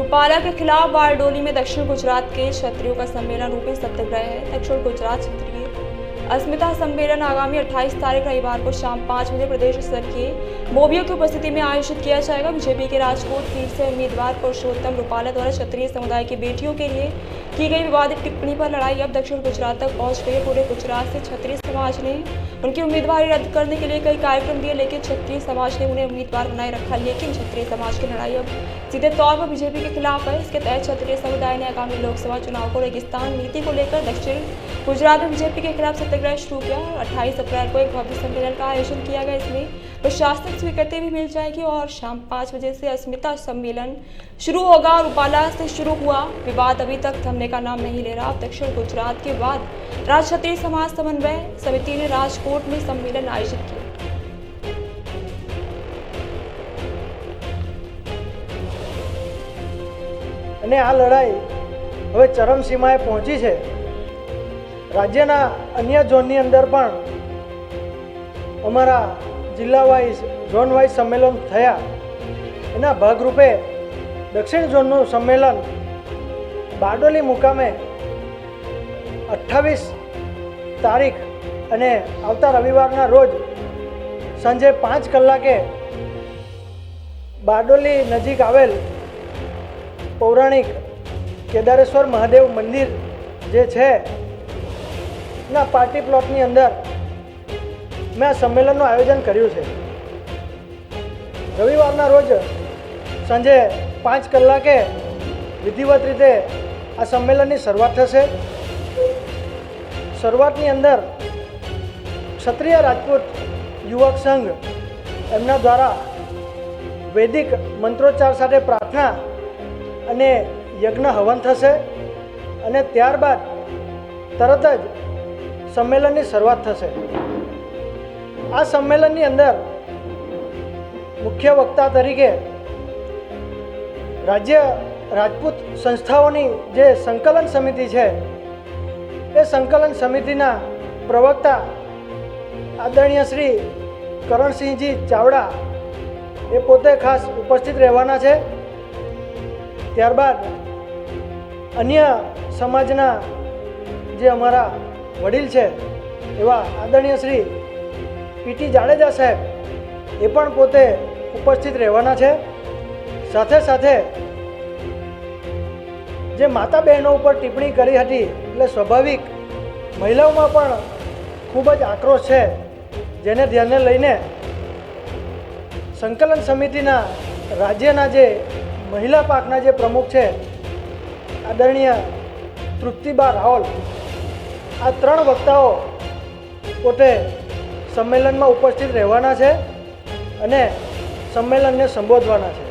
रूपाला के खिलाफ बारडोली में दक्षिण गुजरात के क्षत्रियों का सम्मेलन रूपी सत्याग्रह है। दक्षिण गुजरात क्षत्रिय अस्मिता सम्मेलन आगामी 28 तारीख रविवार को शाम 5 बजे प्रदेश स्तर के मोबियों की उपस्थिति में आयोजित किया जाएगा। बीजेपी के राजकोट सीट से उम्मीदवार पुरुषोत्तम रूपाला द्वारा क्षत्रिय समुदाय की बेटियों के लिए की गई विवादित टिप्पणी पर लड़ाई अब दक्षिण गुजरात तक पहुंच गई। पूरे गुजरात से क्षत्रिय समाज ने उनकी उम्मीदवारी रद्द करने के लिए कई कार्यक्रम दिए, लेकिन क्षत्रिय समाज ने उन्हें उम्मीदवार बनाए रखा। लेकिन क्षत्रिय समाज की लड़ाई अब सीधे तौर पर बीजेपी के खिलाफ है। इसके तहत क्षत्रिय समुदाय ने आगामी लोकसभा चुनाव को रेगिस्तान नीति को लेकर दक्षिण गुजरात में बीजेपी के खिलाफ सत्याग्रह शुरू किया। 28 अप्रैल को एक भव्य सम्मेलन का आयोजन किया गया। इसमें प्रशासनिक स्वीकृति भी मिल जाएगी और शाम 5 बजे से अस्मिता सम्मेलन शुरू होगा। रूपाला से शुरू हुआ विवाद अभी तक थमने का नाम नहीं ले रहा। अब दक्षिण गुजरात के बाद राज्य क्षत्रिय समाज समन्वय समिति ने राजकोट में सम्मेलन आयोजित किया। અને આ લડાઈ હવે ચરમસીમાએ પહોંચી છે। રાજ્યના અન્ય ઝોનની અંદર પણ અમારા જિલ્લા વાઇઝ ઝોન વાઇઝ સંમેલન થયા। એના ભાગરૂપે દક્ષિણ ઝોનનું સંમેલન બારડોલી મુકામે 28 તારીખ અને આવતા રવિવારના રોજ સાંજે 5 કલાકે બારડોલી નજીક આવેલ પૌરાણિક કેદારેશ્વર મહાદેવ મંદિર જે છે ના પાર્ટી પ્લોટની અંદર મેં આ સંમેલનનું આયોજન કર્યું છે। રવિવારના રોજ સાંજે 5 કલાકે વિધિવત રીતે આ સંમેલનની શરૂઆત થશે। શરૂઆતની અંદર ક્ષત્રિય રાજપૂત યુવક સંઘ એમના દ્વારા વૈદિક મંત્રોચ્ચાર સાથે પ્રાર્થના અને યજ્ઞ હવન થશે અને ત્યારબાદ તરત જ સંમેલનની શરૂઆત થશે। આ સંમેલનની અંદર મુખ્ય વક્તા તરીકે રાજ્ય રાજપૂત સંસ્થાઓની જે સંકલન સમિતિ છે એ સંકલન સમિતિના પ્રવક્તા આદરણીય શ્રી કરણસિંહજી ચાવડા એ પોતે ખાસ ઉપસ્થિત રહેવાના છે। ત્યારબાદ અન્ય સમાજના જે અમારા વડીલ છે એવા આદરણીય શ્રી પીટી જાડેજા સાહેબ એ પણ પોતે ઉપસ્થિત રહેવાના છે। સાથે સાથે જે માતા બહેનો ઉપર ટિપ્પણી કરી હતી એટલે સ્વાભાવિક મહિલાઓમાં પણ ખૂબ જ આક્રોશ છે, જેને ધ્યાને લઈને સંકલન સમિતિના રાજ્યના જે મહિલા પાકના જે પ્રમુખ છે આદરણીય તૃપ્તિબા રાવલ આ 3 વક્તાઓ પોતે સંમેલનમાં ઉપસ્થિત રહેવાના છે અને સંમેલનને સંબોધવાના છે।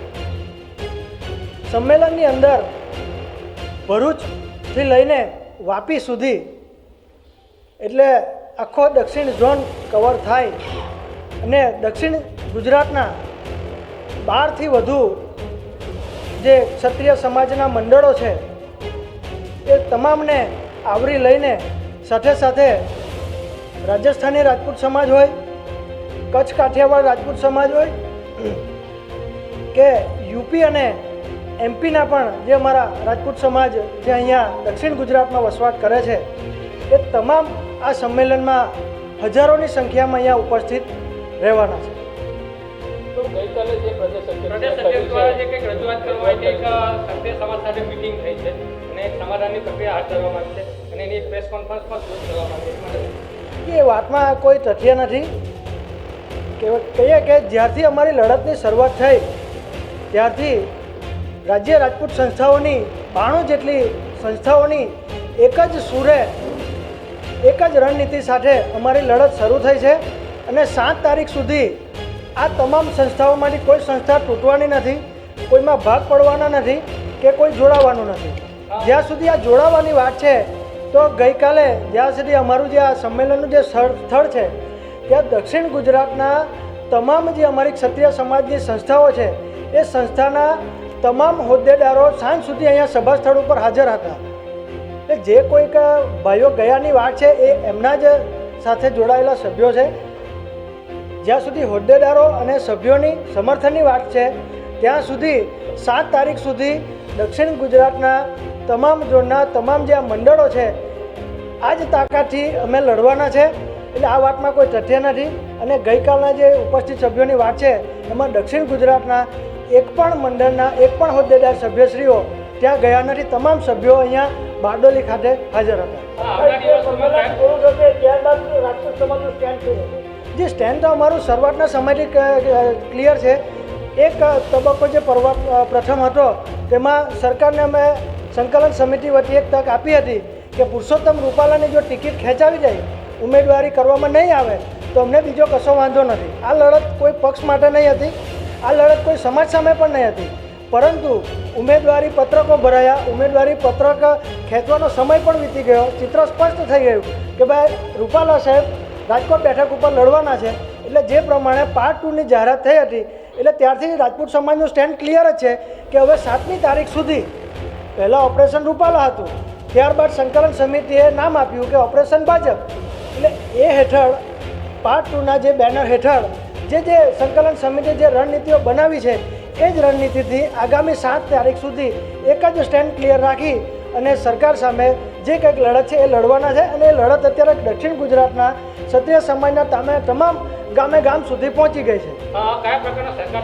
સંમેલનની અંદર ભરૂચથી લઈને વાપી સુધી એટલે આખો દક્ષિણ ઝોન કવર થાય અને દક્ષિણ ગુજરાતના 12થી વધુ જે ક્ષત્રિય સમાજના મંડળો છે એ તમામને આવરી લઈને સાથે સાથે રાજસ્થાની રાજપૂત સમાજ હોય, કચ્છ કાઠિયાવાડ રાજપૂત સમાજ હોય કે યુપી અને એમપીના પણ જે અમારા રાજપૂત સમાજ જે અહીંયા દક્ષિણ ગુજરાતમાં વસવાટ કરે છે એ તમામ આ સંમેલનમાં હજારોની સંખ્યામાં અહીંયા ઉપસ્થિત રહેવાના છે। તો ગઈકાલે જે પ્રદેશ અધ્યક્ષ દ્વારા જે કંઈક રજૂઆત કરવા માટે એક ક્ષત્રિય સમાજ સાથે મિટિંગ થઈ છે અને એક સમાધાનની પ્રક્રિયા હાથ ધરવામાં આવી છે અને એની પ્રેસ કોન્ફરન્સ પણ શરૂ કરવામાં આવી છે। એ વાતમાં કોઈ તથ્ય નથી। કહીએ કે જ્યારથી અમારી લડતની શરૂઆત થઈ ત્યારથી રાજ્ય રાજપૂત સંસ્થાઓની 92 જેટલી સંસ્થાઓની એક જ સૂરે એક જ રણનીતિ સાથે અમારી લડત શરૂ થઈ છે અને 7 તારીખ સુધી આ તમામ સંસ્થાઓમાંથી કોઈ સંસ્થા તૂટવાની નથી, કોઈમાં ભાગ પડવાના નથી કે કોઈ જોડાવાનું નથી। જ્યાં સુધી આ જોડાવાની વાત છે તો ગઈકાલે જ્યાં સુધી અમારું જે આ સંમેલનનું જે સ્થળ છે ત્યાં દક્ષિણ ગુજરાતના તમામ જે અમારી ક્ષત્રિય સમાજની સંસ્થાઓ છે એ સંસ્થાના તમામ હોદ્દેદારો સાંજ સુધી અહીંયા સભા સ્થળ ઉપર હાજર હતા। એટલે જે કોઈક ભાઈઓ ગયાની વાત છે એ એમના જ સાથે જોડાયેલા સભ્યો છે। જ્યાં સુધી હોદ્દેદારો અને સભ્યોની સમર્થનની વાત છે ત્યાં સુધી 7 તારીખ સુધી દક્ષિણ ગુજરાતના તમામ ઝોનના તમામ જે આ મંડળો છે આ જ તાકાતથી અમે લડવાના છે. એટલે આ વાતમાં કોઈ તથ્ય નથી. અને ગઈકાલના જે ઉપસ્થિત સભ્યોની વાત છે એમાં દક્ષિણ ગુજરાતના એક પણ મંડળના એક પણ હોદ્દેદાર સભ્યશ્રીઓ ત્યાં ગયા નથી. તમામ સભ્યો અહીંયા બારડોલી ખાતે હાજર હતા. જે સ્ટેન્ડ તો અમારું શરૂઆતના સમયથી ક્લિયર છે. એક તબક્કો જે પ્રથમ હતો તેમાં સરકારને અમે સંકલન સમિતિ વતી એક તક આપી હતી કે પુરુષોત્તમ રૂપાલાની જો ટિકિટ ખેંચાવી જાય, ઉમેદવારી કરવામાં નહીં આવે તો અમને બીજો કશો વાંધો નથી. આ લડત કોઈ પક્ષ માટે નહીં હતી, આ લડત કોઈ સમાજ સામે પણ નહીં હતી. પરંતુ ઉમેદવારી પત્રકો ભરાયા, ઉમેદવારી પત્રક ખેંચવાનો સમય પણ વીતી ગયો, ચિત્ર સ્પષ્ટ થઈ ગયું કે ભાઈ રૂપાલા સાહેબ રાજકોટ બેઠક ઉપર લડવાના છે. એટલે જે પ્રમાણે પાર્ટ 2ની જાહેરાત થઈ હતી એટલે ત્યારથી રાજપૂત સમાજનું સ્ટેન્ડ ક્લિયર જ છે કે હવે 7મી તારીખ સુધી પહેલાં ઓપરેશન રૂપાલા હતું, ત્યારબાદ સંકલન સમિતિએ નામ આપ્યું કે ઓપરેશન ભાજપ. એટલે એ હેઠળ પાર્ટ 2ના જે બેનર હેઠળ જે સંકલન સમિતિએ જે રણનીતિઓ બનાવી છે એ જ રણનીતિથી આગામી 7 તારીખ સુધી એક જ સ્ટેન્ડ ક્લિયર રાખી અને સરકાર સામે જે કંઈક લડત છે એ લડવાના છે. અને એ લડત અત્યારે દક્ષિણ ગુજરાતના ક્ષત્રિય સમાજના તમામ ગામે ગામ સુધી પહોંચી ગઈ છે. કયા પ્રકારના સરકારના